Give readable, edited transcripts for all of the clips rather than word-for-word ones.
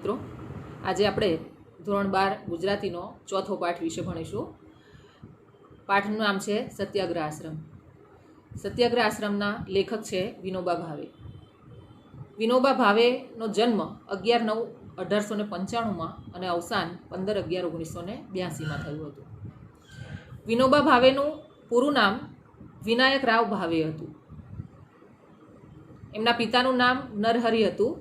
મિત્રો આજે આપણે ધોરણ 12 ગુજરાતીનો ચોથો પાઠ વિશે ભણીશું. પાઠનું નામ છે સત્યાગ્રહ આશ્રમ. સત્યાગ્રહ આશ્રમના લેખક છે વિનોબા ભાવે. વિનોબા ભાવેનો જન્મ 11/9/1895 અને અવસાન 15/11/1982 થયું હતું. વિનોબા ભાવેનું પૂરું નામ વિનાયક રાવ ભાવે હતું. એમના પિતાનું નામ નરહરી હતું.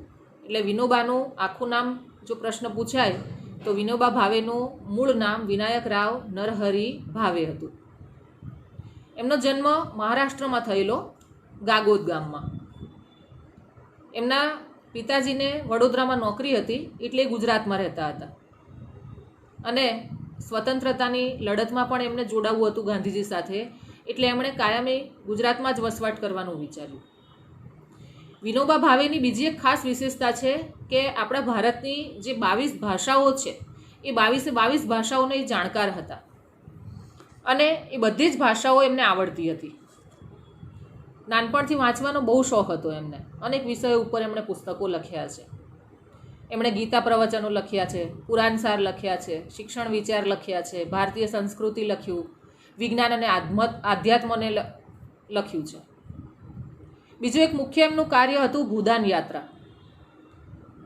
એટલે વિનોબાનું આખું નામ જો પ્રશ્ન પૂછાય તો વિનોબા ભાવેનું મૂળ નામ વિનાયક રાવ નરહરી ભાવે હતું. એમનો જન્મ મહારાષ્ટ્રમાં થયેલો, ગાગોદ ગામમાં. એમના પિતાજીને વડોદરામાં નોકરી હતી એટલે ગુજરાતમાં રહેતા હતા અને સ્વતંત્રતાની લડતમાં પણ એમને જોડાવવું હતું ગાંધીજી સાથે, એટલે એમણે કાયમી ગુજરાતમાં જ વસવાટ કરવાનું વિચાર્યું. વિનોબા ભાવેની બીજી એક ખાસ વિશેષતા છે કે આપણા ભારતની જે 22 ભાષાઓ છે એ 22 ભાષાઓને એ જાણકાર હતા અને એ બધી જ ભાષાઓ એમને આવડતી હતી. નાનપણથી વાંચવાનો બહુ શોખ હતો એમને. અનેક વિષયો ઉપર એમણે પુસ્તકો લખ્યા છે. એમણે ગીતા પ્રવચનો લખ્યા છે, પુરાણસાર લખ્યા છે, શિક્ષણ વિચાર લખ્યા છે, ભારતીય સંસ્કૃતિ લખ્યું, વિજ્ઞાન અને આધ્યાત્મને લખ્યું છે. બીજું એક મુખ્ય એમનું કાર્ય હતું ભૂદાન યાત્રા.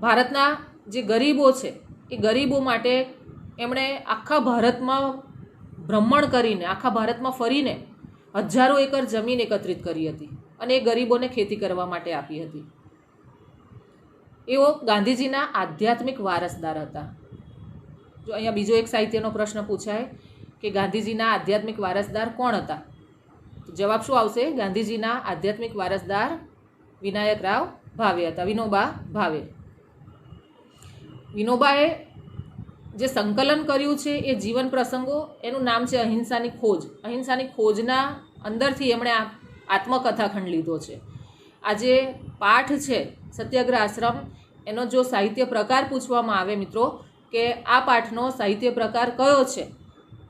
ભારતના જે ગરીબો છે એ ગરીબો માટે એમણે આખા ભારતમાં ભ્રમણ કરીને, આખા ભારતમાં ફરીને હજારો એકર જમીન એકત્રિત કરી હતી અને એ ગરીબોને ખેતી કરવા માટે આપી હતી. એઓ ગાંધીજીના આધ્યાત્મિક વારસદાર હતા. જો અહીંયા બીજો એક સાહિત્યનો પ્રશ્ન પૂછાય કે ગાંધીજીના આધ્યાત્મિક વારસદાર કોણ હતા, તો જવાબ શું આવશે? ગાંધીજીના આધ્યાત્મિક વારસદાર વિનાયક રાવ ભાવે હતા, વિનોબા ભાવે. વિનોબાએ જે સંકલન કર્યું છે એ જીવન પ્રસંગો, એનું નામ છે અહિંસાની ખોજ. અહિંસાની ખોજના અંદરથી એમણે આ આત્મકથાખંડ લીધો છે. આ જે પાઠ છે સત્યાગ્રહ આશ્રમ, એનો જો સાહિત્ય પ્રકાર પૂછવામાં આવે મિત્રો કે આ પાઠનો સાહિત્ય પ્રકાર કયો છે,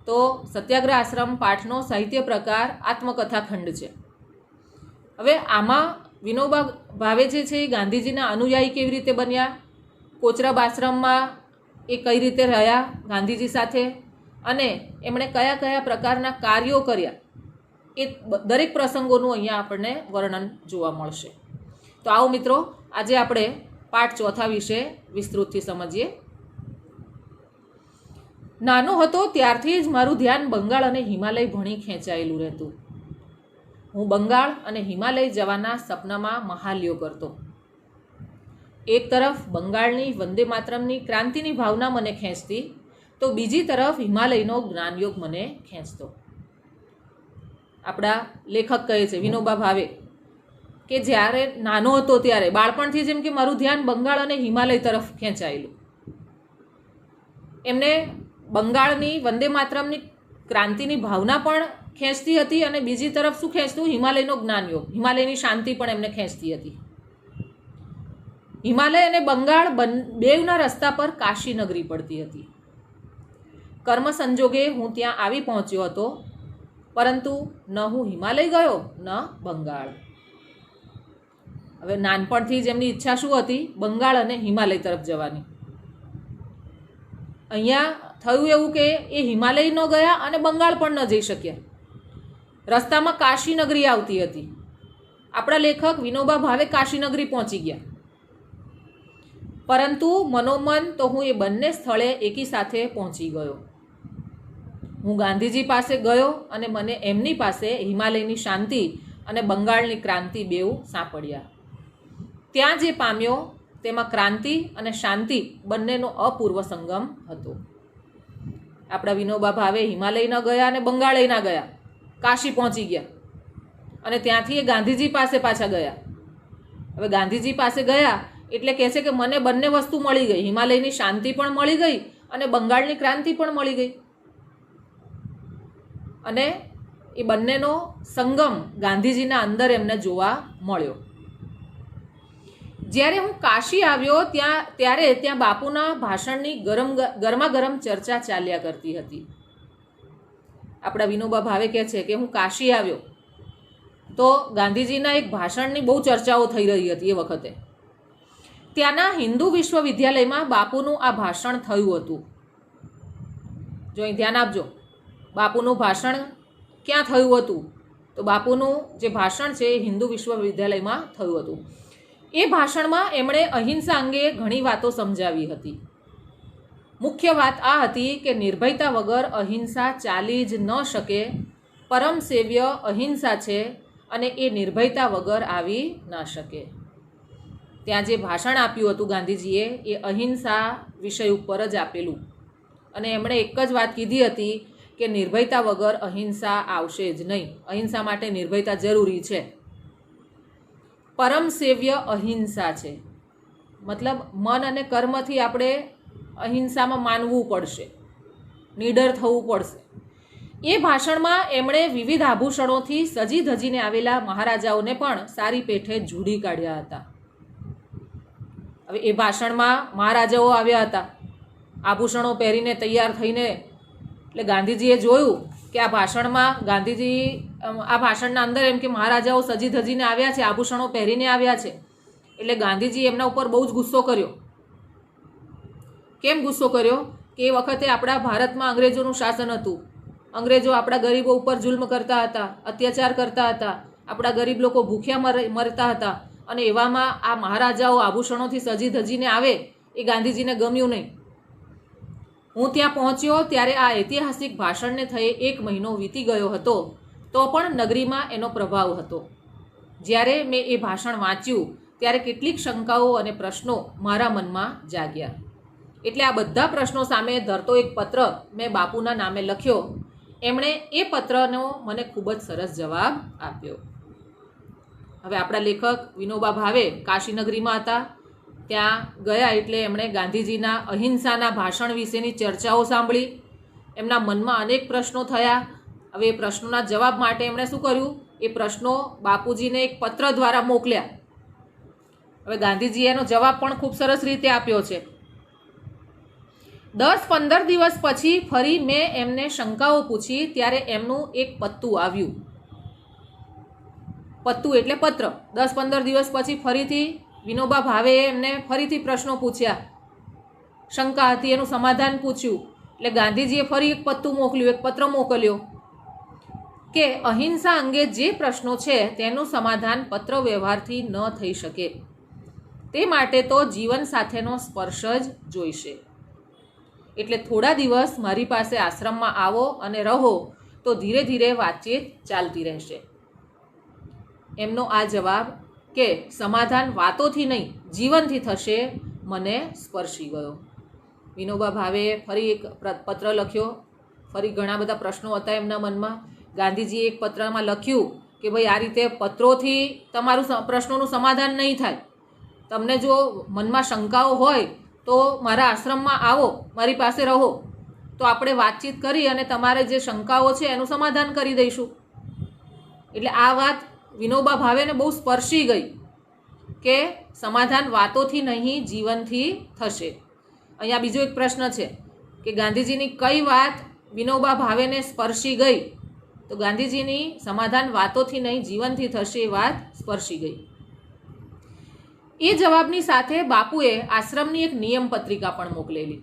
તો સત્યાગ્રહ આશ્રમ પાઠનો સાહિત્ય પ્રકાર આત્મકથાખંડ છે. હવે આમાં વિનોબા ભાવે જે છે એ ગાંધીજીના અનુયાયી કેવી રીતે બન્યા, કોચરબ આશ્રમમાં એ કઈ રીતે રહ્યા ગાંધીજી સાથે, અને એમણે કયા કયા પ્રકારના કાર્યો કર્યા, એ દરેક પ્રસંગોનું અહીંયા આપણને વર્ણન જોવા મળશે. તો આવો મિત્રો આજે આપણે પાઠ ચોથા વિશે વિસ્તૃતથી સમજીએ. નાનો હતો ત્યારથી જ મારું ધ્યાન બંગાળ અને હિમાલય ભણી ખેંચાયેલું રહેતું. હું બંગાળ અને હિમાલય જવાના સપનામાં મહાલ્યો કરતો. એક તરફ બંગાળની વંદે માતરમની ક્રાંતિની ભાવના મને ખેંચતી, તો બીજી તરફ હિમાલયનો જ્ઞાનયોગ મને ખેંચતો. આપણા લેખક કહે છે વિનોબા ભાવે કે જ્યારે નાનો હતો ત્યારે બાળપણથી જેમ કે મારું ધ્યાન બંગાળ અને હિમાલય તરફ ખેંચાયેલું. એમને બંગાળની વંદે માતરમની ક્રાંતિની ભાવના પણ ખેંચતી હતી અને બીજી તરફ શું ખેંચતું? હિમાલયનો જ્ઞાનયોગ, હિમાલયની શાંતિ પણ એમને ખેંચતી હતી. હિમાલય અને બંગાળ બેવના રસ્તા પર કાશી નગરી પડતી હતી. કર્મ સંજોગે હું ત્યાં આવી પહોંચ્યો હતો, પરંતુ ન હું હિમાલય ગયો ન બંગાળ. હવે નાનપણથી જ એમની ઈચ્છા શું હતી? બંગાળ અને હિમાલય તરફ જવાની. અહીંયા થયું એવું કે એ હિમાલય ન ગયા અને બંગાળ પણ ન જઈ શક્યા. રસ્તામાં કાશી નગરી આવતી હતી. આપણા લેખક વિનોબા ભાવે કાશી નગરી પહોંચી ગયા, પરંતુ મનોમન તો હું એ બંને સ્થળે એકી સાથે પહોંચી ગયો. હું ગાંધીજી પાસે ગયો અને મને એમની પાસે હિમાલયની શાંતિ અને બંગાળની ક્રાંતિ બેઉ સાંપડ્યા. ત્યાં જે પામ્યો તેમાં ક્રાંતિ અને શાંતિ બંનેનો અપૂર્વ સંગમ હતો. આપણા વિનોબા ભાવે હિમાલય ન ગયા અને બંગાળે ના ગયા, કાશી પહોંચી ગયા અને ત્યાંથી એ ગાંધીજી પાસે પાછા ગયા. હવે ગાંધીજી પાસે ગયા એટલે કહે છે કે મને બંને વસ્તુ મળી ગઈ, હિમાલયની શાંતિ પણ મળી ગઈ અને બંગાળની ક્રાંતિ પણ મળી ગઈ. અને એ બંનેનો સંગમ ગાંધીજીના અંદર એમને જોવા મળ્યો. જ્યારે હું કાશી આવ્યો ત્યારે ત્યાં બાપુના ભાષણની ગરમા ગરમ ચર્ચા ચાલ્યા કરતી હતી. આપણા વિનોબા ભાવે કહે છે કે હું કાશી આવ્યો તો ગાંધીજીના એક ભાષણની બહુ ચર્ચાઓ થઈ રહી હતી એ વખતે. ત્યાંના હિન્દુ વિશ્વવિદ્યાલયમાં બાપુનું આ ભાષણ થયું હતું. જો અહીં ધ્યાન આપજો, બાપુનું ભાષણ ક્યાં થયું હતું? તો બાપુનું જે ભાષણ છે એ હિન્દુ વિશ્વવિદ્યાલયમાં થયું હતું. એ ભાષણમાં એમણે અહિંસા અંગે ઘણી વાતો સમજાવી હતી. મુખ્ય વાત આ હતી કે નિર્ભયતા વગર અહિંસા ચાલી જ ન શકે. પરમ સેવ્ય અહિંસા છે અને એ નિર્ભયતા વગર આવી ના શકે. ત્યાં જે ભાષણ આપ્યું હતું ગાંધીજીએ એ અહિંસા વિષય ઉપર જ આપેલું, અને એમણે એક જ વાત કીધી હતી કે નિર્ભયતા વગર અહિંસા આવશે જ નહીં. અહિંસા માટે નિર્ભયતા જરૂરી છે. પરમ સેવ્ય અહિંસા છે, મતલબ મન અને કર્મથી આપણે અહિંસામાં માનવું પડશે, નીડર થવું પડશે. એ ભાષણમાં એમણે વિવિધ આભૂષણોથી સજી ધજીને આવેલા મહારાજાઓને પણ સારી પેઠે ઝૂડી કાઢ્યા હતા. હવે એ ભાષણમાં મહારાજાઓ આવ્યા હતા આભૂષણો પહેરીને તૈયાર થઈને. એટલે ગાંધીજીએ જોયું કે આ ભાષણમાં આ ભાષણના અંદર એમ કે મહારાજાઓ સજી ધજીને આવ્યા છે, આભૂષણો પહેરીને આવ્યા છે. એટલે ગાંધીજી એમના ઉપર બહુ જ ગુસ્સો કર્યો. કેમ ગુસ્સો કર્યો? કે એ વખતે આપણા ભારતમાં અંગ્રેજોનું શાસન હતું. અંગ્રેજો આપણા ગરીબો ઉપર જુલ્મ કરતા હતા, અત્યાચાર કરતા હતા, આપણા ગરીબ લોકો ભૂખ્યા મરતા હતા. અને એવામાં આ મહારાજાઓ આભૂષણોથી સજી ધજીને આવે એ ગાંધીજીને ગમ્યું નહીં. હું ત્યાં પહોંચ્યો ત્યારે આ ઐતિહાસિક ભાષણને થયે 1 મહિનો વીતી ગયો હતો, તો પણ નગરીમાં એનો પ્રભાવ હતો. જ્યારે મેં એ ભાષણ વાંચ્યું ત્યારે કેટલીક શંકાઓ અને પ્રશ્નો મારા મનમાં જાગ્યા. એટલે આ બધા પ્રશ્નો સામે ધરતો એક પત્ર મેં બાપુના નામે લખ્યો. એમણે એ પત્રનો મને ખૂબ જ સરસ જવાબ આપ્યો. હવે આપણા લેખક વિનોબા ભાવે કાશીનગરીમાં હતા. ત્યાં ગયા એટલે એમણે ગાંધીજીના અહિંસાના ભાષણ વિશેની ચર્ચાઓ સાંભળી. એમના મનમાં અનેક પ્રશ્નો થયા. હવે એ પ્રશ્નોના જવાબ માટે એમણે શું કર્યું? એ પ્રશ્નો બાપુજીને એક પત્ર દ્વારા મોકલ્યા. હવે ગાંધીજીએ એનો જવાબ પણ ખૂબ સરસ રીતે આપ્યો છે. 10-15 દિવસ પછી ફરી મેં એમને શંકાઓ પૂછી ત્યારે એમનું એક પત્તું આવ્યું. પત્તું એટલે પત્ર. 10-15 દિવસ પછી ફરીથી વિનોબા ભાવેએ એમને ફરીથી પ્રશ્નો પૂછ્યા, શંકા હતી એનું સમાધાન પૂછ્યું. એટલે ગાંધીજીએ ફરી એક પત્તું મોકલ્યું, એક પત્ર મોકલ્યો કે અહિંસા અંગે જે પ્રશ્નો છે તેનું સમાધાન પત્ર વ્યવહારથી ન થઈ શકે. તે માટે તો જીવન સાથેનો સ્પર્શ જ જોઈશે. એટલે થોડા દિવસ મારી પાસે આશ્રમમાં આવો અને રહો, તો ધીરે ધીરે વાતચીત ચાલતી રહેશે. એમનો આ જવાબ કે સમાધાન વાતોથી નહીં જીવનથી થશે મને સ્પર્શી ગયો. વિનોબા ભાવેએ ફરી એક પત્ર લખ્યો. ફરી ઘણા બધા પ્રશ્નો હતા એમના મનમાં. ગાંધીજીએ એક પત્રમાં લખ્યું કે ભાઈ આ રીતે પત્રોથી તમારું પ્રશ્નોનું સમાધાન નહીં થાય. તમને જો મનમાં શંકાઓ હોય તો મારા આશ્રમમાં આવો, મારી પાસે રહો, તો આપણે વાતચીત કરી અને તમારે જે શંકાઓ છે એનું સમાધાન કરી દઈશું. એટલે આ વાત વિનોબા ભાવેને બહુ સ્પર્શી ગઈ કે સમાધાન વાતોથી નહીં જીવનથી થશે. અહીંયા બીજો એક પ્રશ્ન છે કે ગાંધીજીની કઈ વાત વિનોબા ભાવેને સ્પર્શી ગઈ? તો ગાંધીજીની સમાધાન વાતોથી નહીં જીવનથી થશે એ વાત સ્પર્શી ગઈ. એ જવાબની સાથે બાપુએ આશ્રમની એક નિયમ પત્રિકા પણ મોકલેલી.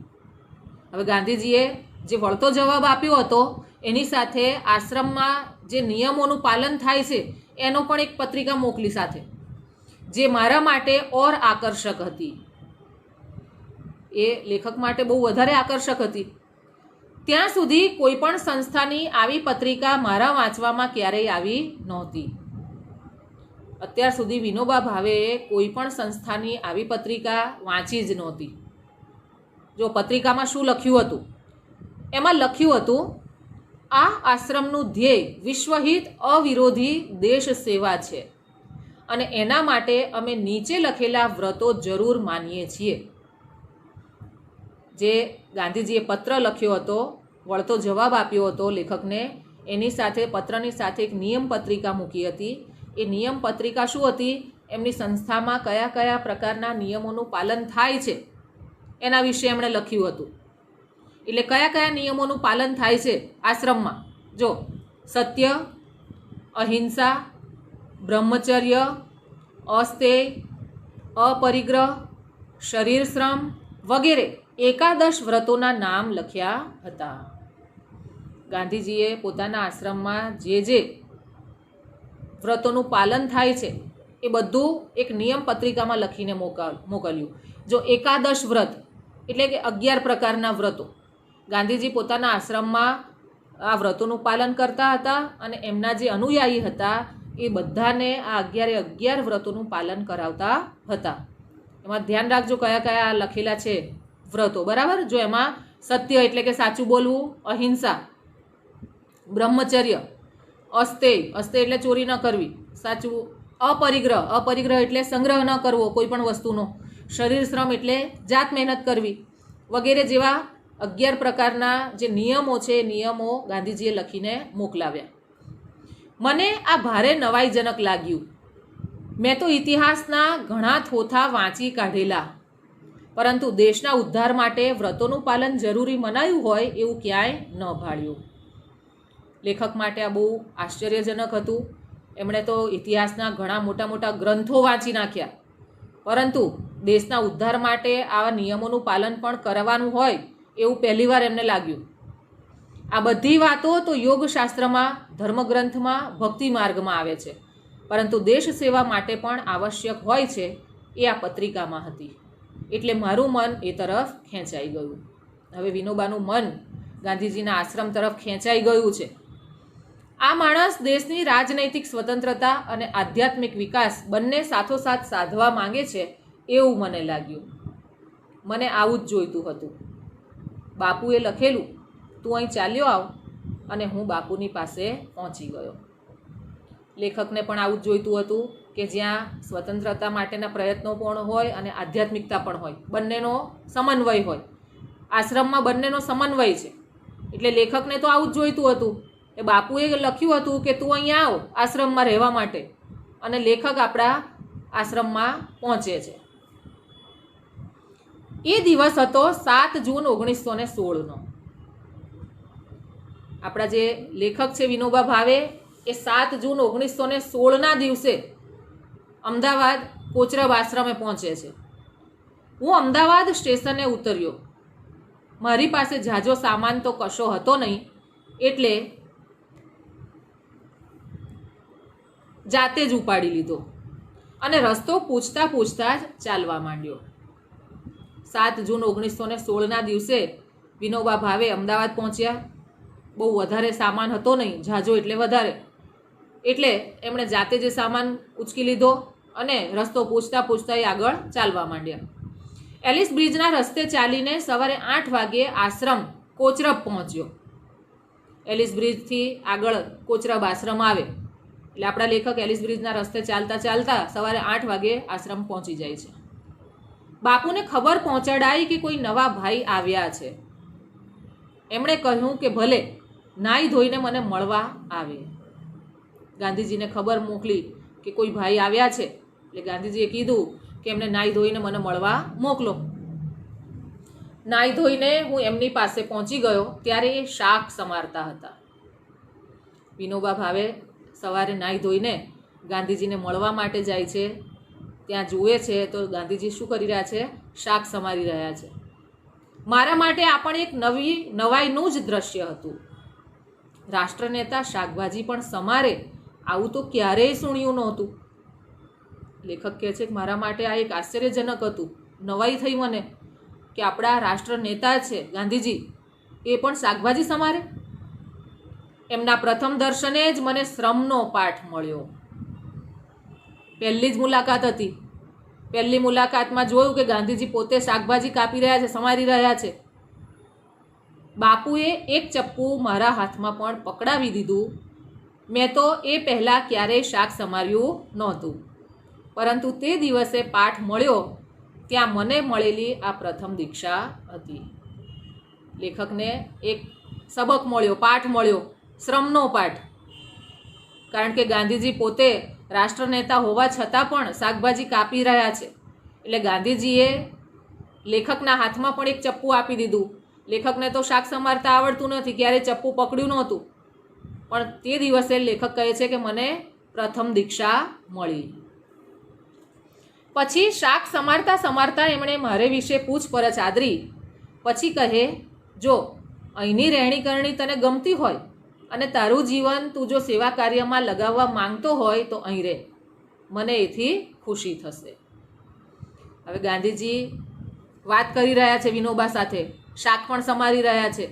હવે ગાંધીજીએ જે વળતો જવાબ આપ્યો હતો એની સાથે આશ્રમમાં જે નિયમોનું પાલન થાય છે એનો પણ એક પત્રિકા મોકલી સાથે, જે મારા માટે ઓર આકર્ષક હતી. એ લેખક માટે બહુ વધારે આકર્ષક હતી. ત્યાં સુધી કોઈ પણ સંસ્થાની આવી પત્રિકા મારા વાંચવામાં ક્યારેય આવી નહોતી. અત્યાર સુધી વિનોબા ભાવેએ કોઈ પણ સંસ્થાની આવી પત્રિકા વાંચી જ નહોતી. જો પત્રિકામાં શું લખ્યું હતું? એમાં લખ્યું હતું, આ આશ્રમનું ધ્યેય વિશ્વહિત અવિરોધી દેશ સેવા છે અને એના માટે અમે નીચે લખેલા વ્રતો જરૂર માનીએ છીએ. જે ગાંધીજીએ પત્ર લખ્યો હતો, વળતો જવાબ આપ્યો હતો લેખકને, એની સાથે પત્રની સાથે એક નિયમ પત્રિકા મૂકી હતી. એ નિયમ પત્રિકા શું હતી? એમની સંસ્થામાં કયા કયા પ્રકારના નિયમોનું પાલન થાય છે એના વિશે એમણે લખ્યું હતું. એટલે કયા કયા નિયમોનું પાલન થાય છે આશ્રમમાં? જો સત્ય, અહિંસા, બ્રહ્મચર્ય, અસ્તેય, અપરિગ્રહ, શરીર શ્રમ વગેરે એકાદશ વ્રતોના નામ લખ્યા હતા. ગાંધીજીએ પોતાના આશ્રમમાં જે વ્રતોનું પાલન થાય છે એ બધું એક નિયમ પત્રિકામાં લખીને મોકલ્યું. જો એકાદશ વ્રત એટલે કે 11 પ્રકારના વ્રતો, ગાંધીજી પોતાના આશ્રમમાં આ વ્રતોનું પાલન કરતા હતા અને એમના જે અનુયાયી હતા એ બધાને આ 11 વ્રતોનું પાલન કરાવતા હતા. એમાં ધ્યાન રાખજો કયા કયા લખેલા છે વ્રતો, બરાબર. જો એમાં સત્ય એટલે કે સાચું બોલવું, અહિંસા, બ્રહ્મચર્ય, અસ્તેય એટલે ચોરી ન કરવી, સાચું, અપરિગ્રહ એટલે સંગ્રહ ન કરવો કોઈ પણ વસ્તુનો, શરીર શ્રમ એટલે જાત મહેનત કરવી વગેરે જેવા 11 પ્રકારના જે નિયમો છે એ નિયમો ગાંધીજીએ લખીને મોકલાવ્યા. મને આ ભારે નવાઈજનક લાગ્યું. મેં તો ઇતિહાસના ઘણા થોથા વાંચી કાઢેલા, પરંતુ દેશના ઉદ્ધાર માટે વ્રતોનું પાલન જરૂરી મનાયું હોય એવું ક્યાંય ન ભાળ્યું. લેખક માટે આ બહુ આશ્ચર્યજનક હતું. એમણે તો ઇતિહાસના ઘણા મોટા મોટા ગ્રંથો વાંચી નાખ્યા, પરંતુ દેશના ઉદ્ધાર માટે આવા નિયમોનું પાલન પણ કરવાનું હોય એવું પહેલીવાર એમને લાગ્યું. આ બધી વાતો તો યોગશાસ્ત્રમાં, ધર્મગ્રંથમાં, ભક્તિ માર્ગમાં આવે છે, પરંતુ દેશ સેવા માટે પણ આવશ્યક હોય છે એ આ પત્રિકામાં હતી. એટલે મારું મન એ તરફ ખેંચાઈ ગયું. હવે વિનોબાનું મન ગાંધીજીના આશ્રમ તરફ ખેંચાઈ ગયું છે. આ માણસ દેશની રાજનૈતિક સ્વતંત્રતા અને આધ્યાત્મિક વિકાસ બંને સાથોસાથ સાધવા માંગે છે એવું મને લાગ્યું. મને આવું જ જોઈતું હતું. બાપુએ લખેલું, તું અહીં ચાલ્યો આવ, અને હું બાપુની પાસે પહોંચી ગયો. લેખકને પણ આવું જ જોઈતું હતું કે જ્યાં સ્વતંત્રતા માટેના પ્રયત્નો પણ હોય અને આધ્યાત્મિકતા પણ હોય, બંનેનો સમન્વય હોય. આશ્રમમાં બંનેનો સમન્વય છે, એટલે લેખકને તો આવું જ જોઈતું હતું. એ બાપુએ લખ્યું હતું કે તું અહીંયા આવ આશ્રમમાં રહેવા માટે, અને લેખક આપણા આશ્રમમાં પહોંચે છે. એ દિવસ હતો 7 જૂન 1916નો. આપણા જે લેખક છે વિનોબા ભાવે એ 7 જૂન 1916ના દિવસે અમદાવાદ કોચરબ આશ્રમે પહોંચે છે. હું અમદાવાદ સ્ટેશને ઉતર્યો. મારી પાસે ઝાઝો સામાન તો કશો હતો નહીં, એટલે જાતે જ ઉપાડી લીધો અને રસ્તો પૂછતા પૂછતા જ ચાલવા માંડ્યો. 7 જૂન 1916ના દિવસે વિનોબા ભાવે અમદાવાદ પહોંચ્યા. બહુ વધારે સામાન હતો નહીં, ઝાઝો એટલે વધારે, એટલે એમણે જાતે જે સામાન ઉચકી લીધો અને રસ્તો પૂછતા પૂછતા એ આગળ ચાલવા માંડ્યા. એલિસ બ્રિજના રસ્તે ચાલીને સવારે 8 વાગ્યે આશ્રમ કોચરબ પહોંચ્યો. એલિસ બ્રિજથી આગળ કોચરબ આશ્રમ આવે, એટલે આપણા લેખક એલિસ બ્રિજના રસ્તે ચાલતા ચાલતા સવારે 8 વાગ્યે આશ્રમ પહોંચી જાય છે. બાપુને ખબર પહોંચાડાઈ કે કોઈ નવા ભાઈ આવ્યા છે. એમણે કહ્યું કે ભલે નાહી ધોઈને મને મળવા આવે. ગાંધીજીને ખબર મોકલી કે કોઈ ભાઈ આવ્યા છે, એટલે ગાંધીજીએ કીધું કે એમને નાહી ધોઈને મને મળવા મોકલો. નાહી ધોઈને હું એમની પાસે પહોંચી ગયો ત્યારે એ શાક સમારતા હતા. વિનોબા ભાવે સવારે નાહી ધોઈને ગાંધીજીને મળવા માટે જાય છે. ત્યાં જુએ છે તો ગાંધીજી શું કરી રહ્યા છે? શાક સમારી રહ્યા છે. મારા માટે આ પણ એક નવાઈનું જ દ્રશ્ય હતું. રાષ્ટ્રનેતા શાકભાજી પણ સમારે, આવું તો ક્યારેય સુણ્યું નહોતું. લેખક કહે છે કે મારા માટે આ એક આશ્ચર્યજનક હતું. નવાઈ થઈ મને કે આપણા રાષ્ટ્રનેતા છે ગાંધીજી, એ પણ શાકભાજી સમારે. એમના પ્રથમ દર્શને જ મને શ્રમનો પાઠ મળ્યો. પહેલી જ મુલાકાત હતી. પહેલી મુલાકાતમાં જોયું કે ગાંધીજી પોતે શાકભાજી કાપી રહ્યા છે, સમારી રહ્યા છે. બાપુએ એક ચપ્પુ મારા હાથમાં પણ પકડાવી દીધું. મેં તો એ પહેલાં ક્યારેય શાક સમાર્યું નહોતું, પરંતુ તે દિવસે પાઠ મળ્યો ત્યાં મને મળેલી આ પ્રથમ દીક્ષા હતી. લેખકને એક સબક મળ્યો, પાઠ મળ્યો, શ્રમનો પાઠ. કારણ કે ગાંધીજી પોતે રાષ્ટ્રનેતા હોવા છતાં પણ શાકભાજી કાપી રહ્યા છે, એટલે ગાંધીજીએ લેખકના હાથમાં પણ એક ચપ્પુ આપી દીધું. લેખકને તો શાક સમારતા આવડતું નથી, ક્યારેય ચપ્પુ પકડ્યું નહોતું, પણ તે દિવસે લેખક કહે છે કે મને પ્રથમ દીક્ષા મળી. પછી શાક સમારતા સમારતા એમણે મારે વિશે પૂછપરછ આદરી. પછી કહે, જો અહીંની રહેણી કરણી તને ગમતી હોય અને તારું જીવન તું જો સેવા કાર્યમાં લગાવવા માંગતો હોય તો અહીં રહે, મને એથી ખુશી થશે. હવે ગાંધીજી વાત કરી રહ્યા છે વિનોબા સાથે, શાક પણ સમારી રહ્યા છે,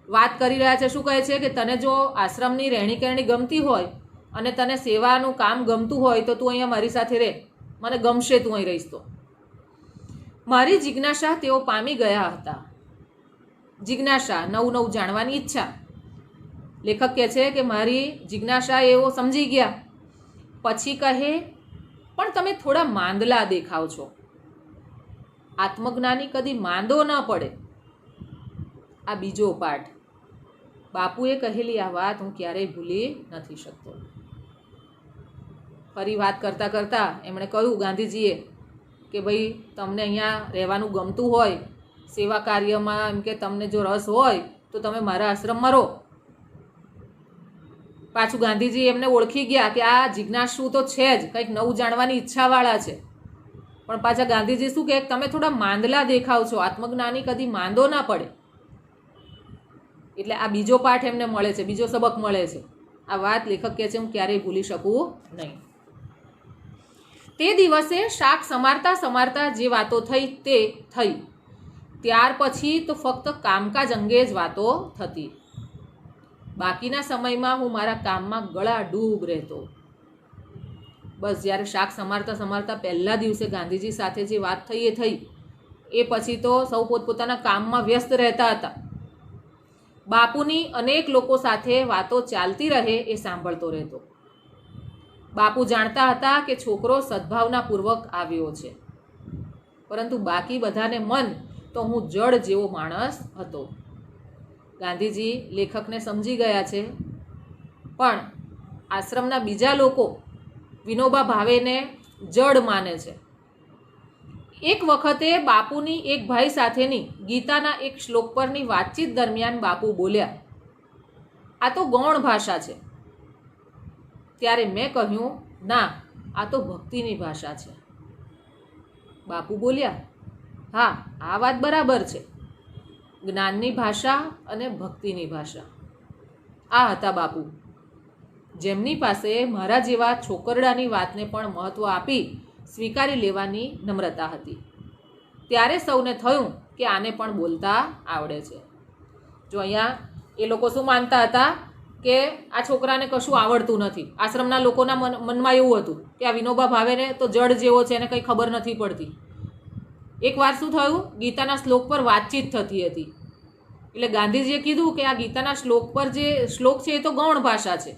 વાત કરી રહ્યા છે. શું કહે છે કે તને જો આશ્રમની રહેણી કરણી ગમતી હોય અને તને સેવાનું કામ ગમતું હોય તો તું અહીંયા મારી સાથે રહે, મને ગમશે તું અહીં રહીશ તો. મારી જિજ્ઞાસા તેઓ પામી ગયા હતા. જિજ્ઞાસા, નવું નવું જાણવાની ઈચ્છા. લેખક કહે છે કે મારી જિજ્ઞાસા એવો સમજી ગયા. પછી કહે, પણ તમે થોડા માંદલા દેખાવ છો. આત્મજ્ઞાની કદી માંદો ન પડે. આ બીજો પાઠ. બાપુએ કહેલી આ વાત હું ક્યારેય ભૂલી નથી શકતો. ફરી વાત કરતાં કરતાં એમણે કહ્યું ગાંધીજીએ કે ભાઈ તમને અહીંયા રહેવાનું ગમતું હોય, સેવા કાર્યમાં એમ કે તમને જો રસ હોય તો તમે મારા આશ્રમમાં રહો. પાછું ગાંધીજી એમને ઓળખી ગયા કે આ જિજ્ઞાસુ તો છે જ, કંઈક નવું જાણવાની ઈચ્છાવાળા છે. પણ પાછા ગાંધીજી શું કહે, તમે થોડા માંદલા દેખાવ છો, આત્મજ્ઞાની કદી માંદો ના પડે. એટલે આ બીજો પાઠ એમને મળે છે, બીજો સબક મળે છે. આ વાત લેખક કહે છે હું ક્યારેય ભૂલી શકું નહીં. તે દિવસે શાક સમારતા સમારતા જે વાતો થઈ તે થઈ. ત્યાર પછી તો ફક્ત કામકાજ અંગે જ વાતો થતી. બાકીના સમયમાં હું મારા કામમાં ગળા ડૂબ રહેતો. બસ જ્યારે શાક સમારતા સમારતા પહેલા દિવસે ગાંધીજી સાથે જે વાત થઈ એ થઈ. એ પછી તો સૌ પોતપોતાના કામમાં વ્યસ્ત રહેતા હતા. બાપુની અનેક લોકો સાથે વાતો ચાલતી રહે એ સાંભળતો રહેતો. બાપુ જાણતા હતા કે છોકરો સદ્ભાવનાપૂર્વક આવ્યો છે, પરંતુ બાકી બધાને મન તો હું જડ જેવો માણસ હતો. ગાંધીજી લેખકને સમજી ગયા છે, પણ આશ્રમના બીજા લોકો વિનોબા ભાવેને જડ માને છે. એક વખતે બાપુની એક ભાઈ સાથેની ગીતાના એક શ્લોક પરની વાતચીત દરમિયાન બાપુ બોલ્યા, આ તો ગૌણ ભાષા છે. ત્યારે મેં કહ્યું, ના, આ તો ભક્તિની ભાષા છે. બાપુ બોલ્યા, હા, આ વાત બરાબર છે. જ્ઞાનની ભાષા અને ભક્તિની ભાષા. આ હતા બાપુ, જેમની પાસે મારા જેવા છોકરડાની વાતને પણ મહત્ત્વ આપી સ્વીકારી લેવાની નમ્રતા હતી. ત્યારે સૌને થયું કે આને પણ બોલતા આવડે છે. જો અહીંયા એ લોકો શું માનતા હતા કે આ છોકરાને કશું આવડતું નથી. આશ્રમના લોકોના મનમાં એવું હતું કે આ વિનોબા ભાવેને તો જડ જેવો છે, એને કંઈ ખબર નથી પડતી. એકવાર શું થયું, ગીતાના શ્લોક પર વાતચીત થતી હતી. એટલે ગાંધીજીએ કીધું કે આ ગીતાના શ્લોક પર જે શ્લોક છે એ તો ગૌણ ભાષા છે.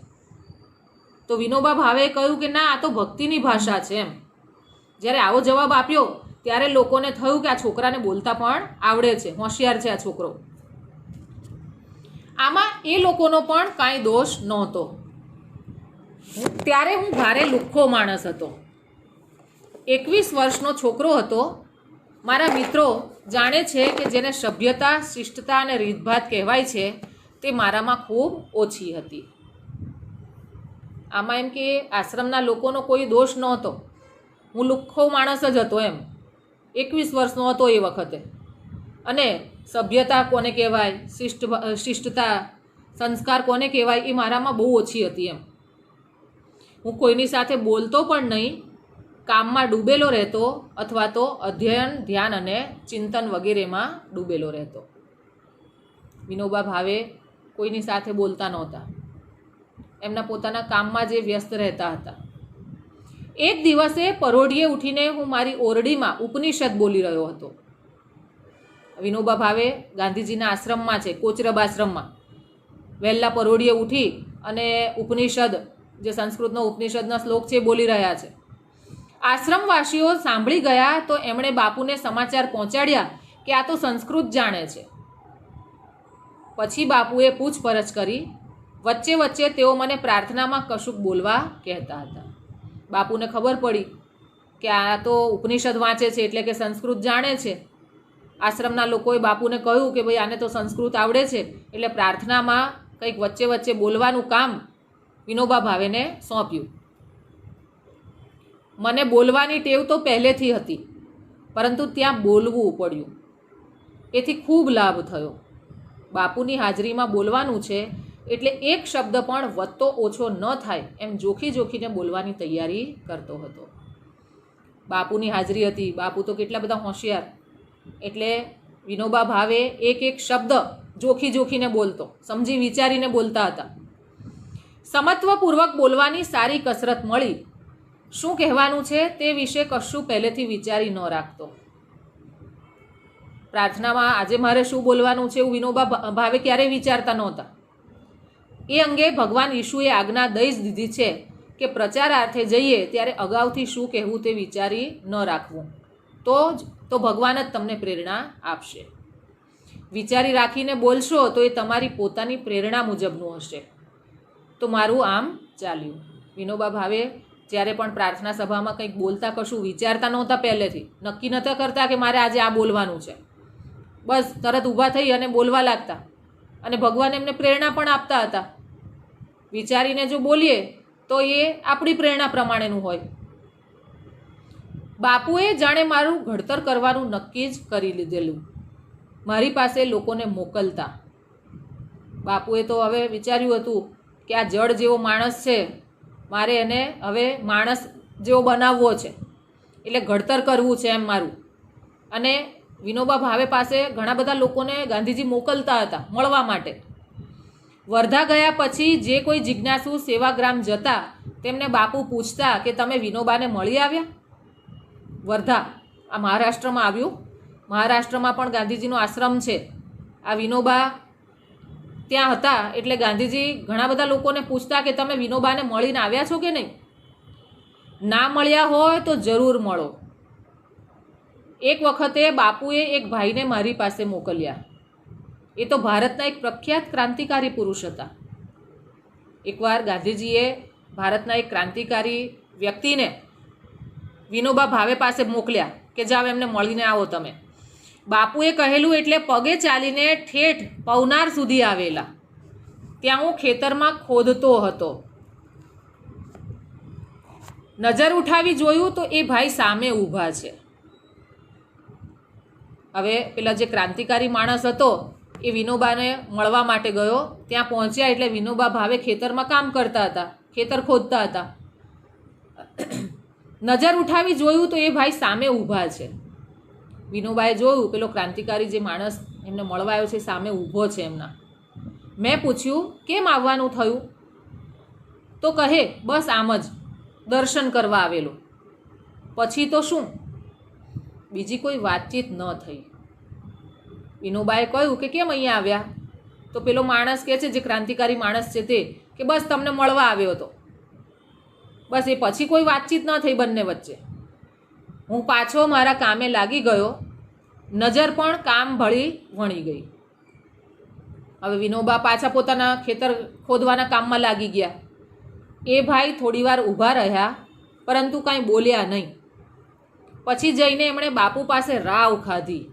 તો વિનોબા ભાવેએ કહ્યું કે ના, આ તો ભક્તિની ભાષા છે. એમ જ્યારે આવો જવાબ આપ્યો ત્યારે લોકોને થયું કે આ છોકરાને બોલતા પણ આવડે છે, હોશિયાર છે આ છોકરો. આમાં એ લોકોનો પણ કાંઈ દોષ નહોતો. ત્યારે હું ભારે લુખ્ખો માણસ હતો. 21 વર્ષનો છોકરો હતો. મારા મિત્રો જાણે છે કે જેને સભ્યતા, શિષ્ટતા અને રીતભાત કહેવાય છે તે મારામાં ખૂબ ઓછી હતી. આમાં એમ કે આશ્રમના લોકોનો કોઈ દોષ નહોતો. હું લુખ્ખો માણસ જ હતો. એમ 21 વર્ષનો હતો એ વખતે. અને સભ્યતા કોને કહેવાય, શિષ્ટતા, સંસ્કાર કોને કહેવાય એ મારામાં બહુ ઓછી હતી. એમ હું કોઈની સાથે બોલતો પણ નહીં, કામમાં ડૂબેલો રહેતો અથવા તો અધ્યયન, ધ્યાન અને ચિંતન વગેરેમાં ડૂબેલો રહેતો. વિનોબા ભાવે કોઈની સાથે બોલતા નહોતા. એમના પોતાના કામમાં જે વ્યસ્ત રહેતા હતા. એક દિવસે પરોઢિયે ઉઠીને હું મારી ઓરડીમાં ઉપનિષદ બોલી રહ્યો હતો. વિનોબા ભાવે ગાંધીજીના આશ્રમમાં છે, કોચરબ આશ્રમમાં. વહેલા પરોઢિયે ઉઠી અને ઉપનિષદ, જે સંસ્કૃતનો ઉપનિષદના શ્લોક છે, બોલી રહ્યા છે. આશ્રમવાસીઓ સાંભળી ગયા તો એમણે બાપુને સમાચાર પહોંચાડ્યા કે આ તો સંસ્કૃત જાણે છે. પછી બાપુએ પૂછપરછ કરી. વચ્ચે વચ્ચે તેઓ મને પ્રાર્થનામાં કશુંક બોલવા કહેતા હતા. બાપુને ખબર પડી કે આ તો ઉપનિષદ વાંચે છે એટલે કે સંસ્કૃત જાણે છે. આશ્રમના લોકોએ બાપુને કહ્યું કે ભાઈ આને તો સંસ્કૃત આવડે છે, એટલે પ્રાર્થનામાં કંઈક વચ્ચે વચ્ચે બોલવાનું કામ વિનોબા ભાવેને સોંપ્યું. મને બોલવાની ટેવ તો પહેલેથી હતી, પરંતુ ત્યાં બોલવું પડ્યું, એથી ખૂબ લાભ થયો. બાપુની હાજરીમાં બોલવાનું છે એટલે એક શબ્દ પણ વધતો ઓછો ન થાય એમ જોખી જોખીને બોલવાની તૈયારી કરતો હતો. બાપુની હાજરી હતી, બાપુ તો કેટલા બધા હોશિયાર, એટલે વિનોબા ભાવે એક એક શબ્દ જોખી જોખીને બોલતો, સમજી વિચારીને બોલતા હતા. સમત્વપૂર્વક બોલવાની સારી કસરત મળી. શું કહેવાનું છે તે વિશે કશું પહેલેથી વિચારી ન રાખતો. પ્રાર્થનામાં આજે મારે શું બોલવાનું છે એવું વિનોબા ભાવે ક્યારેય વિચારતા નહોતા. એ અંગે ભગવાન ઈશુએ આજ્ઞા દઈ જ દીધી છે કે પ્રચારાર્થે જઈએ ત્યારે અગાઉથી શું કહેવું તે વિચારી ન રાખવું, તો ભગવાન જ તમને પ્રેરણા આપશે. વિચારી રાખીને બોલશો તો એ તમારી પોતાની પ્રેરણા મુજબનું હશે. તો મારું આમ ચાલ્યું. વિનોબા ભાવે જ્યારે પણ પ્રાર્થના સભામાં કંઈક બોલતા કશું વિચારતા નહોતા, પહેલેથી નક્કી નહોતા કરતા કે મારે આજે આ બોલવાનું છે. બસ તરત ઊભા થઈ અને બોલવા લાગતા, અને ભગવાન એમને પ્રેરણા પણ આપતા હતા. વિચારીને જો બોલીએ તો એ આપણી પ્રેરણા પ્રમાણેનું હોય. બાપુએ જાણે મારું ઘડતર કરવાનું નક્કી જ કરી લીધેલું, મારી પાસે લોકોને મોકલતા. બાપુએ તો હવે વિચાર્યું હતું કે આ જળ જેવો માણસ છે, મારે એને હવે માણસ જેવો બનાવવો છે, એટલે ઘડતર કરવું છે એમ મારું. અને વિનોબા ભાવે પાસે ઘણા બધા લોકોને ગાંધીજી મોકલતા હતા મળવા માટે. વર્ધા ગયા પછી જે કોઈ જિજ્ઞાસુ સેવાગ્રામ જતા તેમને બાપુ પૂછતા કે તમે વિનોબાને મળી આવ્યા? વર્ધા આ મહારાષ્ટ્રમાં આવ્યું. મહારાષ્ટ્રમાં પણ ગાંધીજીનો આશ્રમ છે. આ વિનોબા ત્યાં હતા એટલે ગાંધીજી ઘણા બધા લોકોને પૂછતા કે તમે વિનોબાને મળીને આવ્યા છો કે નહીં? ના મળ્યા હોય તો જરૂર મળો. એક વખતે બાપુએ એક ભાઈને મારી પાસે મોકલ્યા. એ તો ભારતના એક પ્રખ્યાત ક્રાંતિકારી પુરુષ હતા. એકવાર ગાંધીજીએ ભારતના એક ક્રાંતિકારી વ્યક્તિને વિનોબા ભાવે પાસે મોકલ્યા કે જાઓ એમને મળીને આવો તમે. બાપુએ કહેલું એટલે પગે ચાલીને ઠેઠ પવનાર સુધી આવેલા. ત્યાં હું ખેતરમાં ખોદતો હતો. નજર ઉઠાવી જોયું તો એ ભાઈ સામે ઊભા છે. હવે પેલા જે ક્રાંતિકારી માણસ હતો એ વિનોબાને મળવા માટે ગયો. ત્યાં પહોંચ્યા એટલે વિનોબા ભાવે ખેતરમાં કામ કરતા હતા, ખેતર ખોદતા હતા. નજર ઉઠાવી જોયું તો એ ભાઈ સામે ઊભા છે. વિનોબાએ જોયું પેલો ક્રાંતિકારી જે માણસ એમને મળવા આવ્યો છે સામે ઊભો છે એમના. મેં પૂછ્યું કેમ આવવાનું થયું? તો કહે બસ આમ જ દર્શન કરવા આવેલો. પછી તો શું? બીજી કોઈ વાતચીત ન થઈ. વિનોબાએ કહ્યું કે કેમ અહીંયા આવ્યા? તો પેલો માણસ કહે છે, જે ક્રાંતિકારી માણસ છે તે, કે બસ તમને મળવા આવ્યો હતો. બસ એ પછી કોઈ વાતચીત ન થઈ બંને વચ્ચે. હું પાછો મારા કામે લાગી ગયો. નજર પણ કામ ભળી વણી ગઈ. હવે વિનોબા પાછા પોતાના ખેતર ખોદવાના કામમાં લાગી ગયા. એ ભાઈ થોડીવાર ઊભા રહ્યા, પરંતુ કાંઈ બોલ્યા નહીં. પછી જઈને એમણે બાપુ પાસે રાવ ખાધી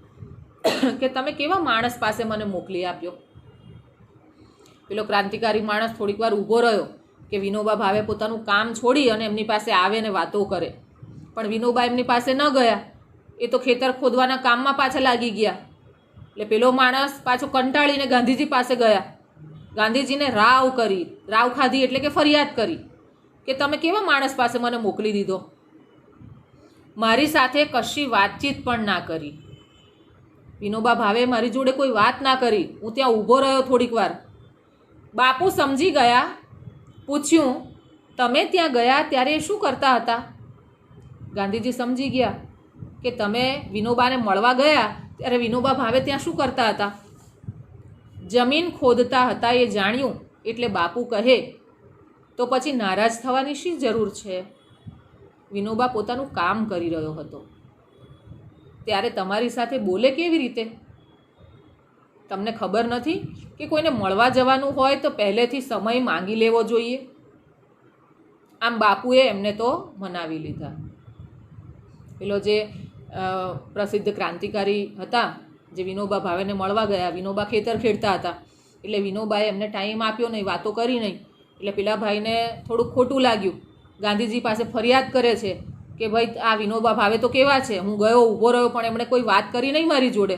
કે તમે કેવા માણસ પાસે મને મોકલી આપ્યો. પેલો ક્રાંતિકારી માણસ થોડીક વાર ઊભો રહ્યો કે વિનોબા ભાવે પોતાનું કામ છોડી અને એમની પાસે આવે ને વાતો કરે. પણ વિનોબા એમની પાસે ન ગયા. એ તો ખેતર ખોદવાના કામમાં પાછા લાગી ગયા. એટલે પેલો માણસ પાછો કંટાળીને ગાંધીજી પાસે ગયા. ગાંધીજીને રાવ ખાધી એટલે કે ફરિયાદ કરી કે તમે કેવા માણસ પાસે મને મોકલી દીધો. મારી સાથે કશી વાતચીત પણ ના કરી. વિનોબા ભાવે મારી જોડે કોઈ વાત ના કરી. હું ત્યાં ઊભો રહ્યો થોડીક વાર. બાપુ સમજી ગયા. પૂછ્યું તમે ત્યાં ગયા ત્યારે શું કરતા હતા? ગાંધીજી સમજી ગયા કે તમે વિનોબાને મળવા ગયા ત્યારે વિનોબા ભાવે ત્યાં શું કરતા હતા. જમીન ખોદતા હતા એ જાણ્યું એટલે બાપુ કહે તો પછી નારાજ થવાની શી જરૂર છે? વિનોબા પોતાનું કામ કરી રહ્યો હતો ત્યારે તમારી સાથે બોલે કેવી રીતે? તમને ખબર નથી કે કોઈને મળવા જવાનું હોય તો પહેલેથી સમય માંગી લેવો જોઈએ? આમ બાપુએ એમને તો મનાવી લીધા. પેલો જે પ્રસિદ્ધ ક્રાંતિકારી હતા જે વિનોબા ભાવેને મળવા ગયા, વિનોબા ખેતર ખેડતા હતા એટલે વિનોબાએ એમને ટાઈમ આપ્યો નહીં, વાતો કરી નહીં. એટલે પેલા ભાઈને થોડુંક ખોટું લાગ્યું. ગાંધીજી પાસે ફરિયાદ કરે છે કે ભાઈ આ વિનોબા ભાવે તો કેવા છે, હું ગયો ઊભો રહ્યો પણ એમણે કોઈ વાત કરી નહીં મારી જોડે.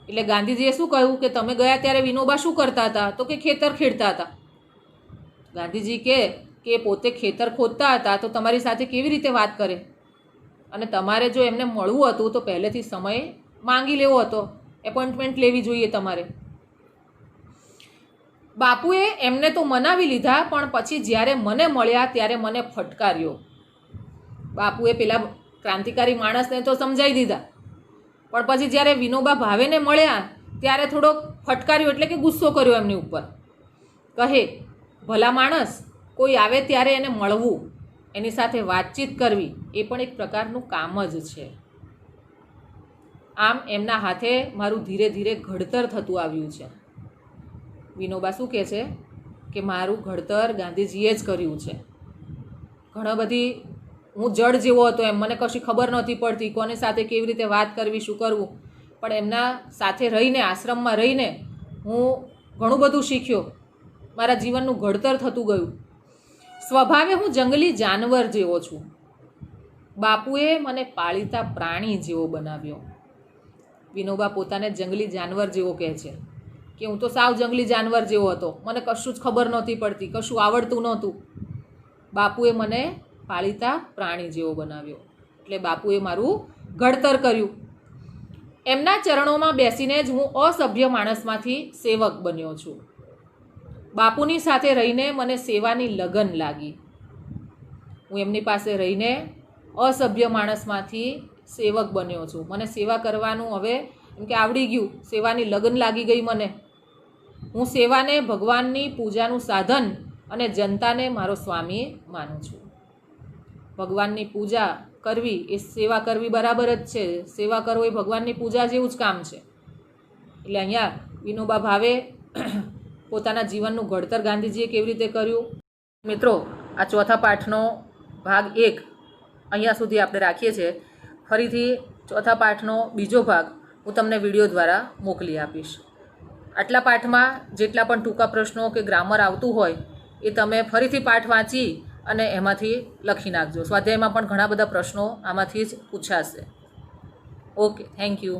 એટલે ગાંધીજીએ શું કહ્યું કે તમે ગયા ત્યારે વિનોબા શું કરતા હતા? તો કે ખેતર ખેડતા હતા. ગાંધીજી કે પોતે ખેતર ખોદતા હતા તો તમારી સાથે કેવી રીતે વાત કરે? અને તમારે જો એમને મળવું હતું તો પહેલેથી સમય માંગી લેવો હતો, એપોઇન્ટમેન્ટ લેવી જોઈએ તમારે. બાપુએ એમને તો મનાવી લીધા, પણ પછી જ્યારે મને મળ્યા ત્યારે મને ફટકાર્યો. બાપુએ પેલા ક્રાંતિકારી માણસને તો સમજાવી દીધા, પણ પછી જ્યારે વિનોબા ભાવેને મળ્યા ત્યારે થોડોક ફટકાર્યો, એટલે કે ગુસ્સો કર્યો એમની ઉપર. કહે, ભલા માણસ, કોઈ આવે ત્યારે એને મળવું, એની સાથે વાતચીત કરવી એ પણ એક પ્રકારનું કામ જ છે. આમ એમના હાથે મારું ધીરે ધીરે ઘડતર થતું આવ્યું છે. વિનોબા શું કહે છે કે મારું ઘડતર ગાંધીજીએ જ કર્યું છે. ઘણા બધી હું જડ જેવો હતો, એમ મને કશી ખબર નહોતી પડતી કોની સાથે કેવી રીતે વાત કરવી, શું કરવું. પણ એમના સાથે રહીને, આશ્રમમાં રહીને હું ઘણું બધું શીખ્યો. મારા જીવનનું ઘડતર થતું ગયું. સ્વભાવે હું જંગલી જાનવર જેવો છું. બાપુએ મને પાળીતા પ્રાણી જેવો બનાવ્યો. વિનોબા પોતાને જંગલી જાનવર જેવો કહે છે કે હું તો સાવ જંગલી જાનવર જેવો હતો, મને કશું જ ખબર નહોતી પડતી, કશું આવડતું નહોતું. બાપુએ મને પાળીતા પ્રાણી જેવો બનાવ્યો. એટલે બાપુએ મારું ઘડતર કર્યું. એમના ચરણોમાં બેસીને જ હું અસભ્ય માણસમાંથી સેવક બન્યો છું. બાપુની સાથે રહીને મને સેવાની લગન લાગી. હું એમની પાસે રહીને અસભ્ય માણસમાંથી સેવક બન્યો છું. મને સેવા કરવાનું હવે એમ કે આવડી ગયું, સેવાની લગન લાગી ગઈ મને. હું સેવાને ભગવાનની પૂજાનું સાધન અને જનતાને મારો સ્વામી માનું છું. ભગવાનની પૂજા કરવી એ સેવા કરવી બરાબર જ છે. સેવા કરવો એ ભગવાનની પૂજા જેવું જ કામ છે. એટલે અહીંયા વિનોબા ભાવે પોતાના જીવનનું ઘડતર ગાંધીજીએ કેવી રીતે કર્યું. મિત્રો, આ ચોથા પાઠનો ભાગ 1 અહીંયા સુધી આપણે રાખીએ છીએ. ફરીથી ચોથા પાઠનો બીજો ભાગ હું તમને વિડીયો દ્વારા મોકલી આપીશ. આટલા પાઠમાં જેટલા પણ ટૂંકા પ્રશ્નો કે ગ્રામર આવતું હોય એ તમે ફરીથી પાઠ વાંચી અને એમાંથી લખી નાખજો. સ્વાધ્યાયમાં પણ ઘણા બધા પ્રશ્નો આમાંથી જ પૂછાશે. Okay, thank you.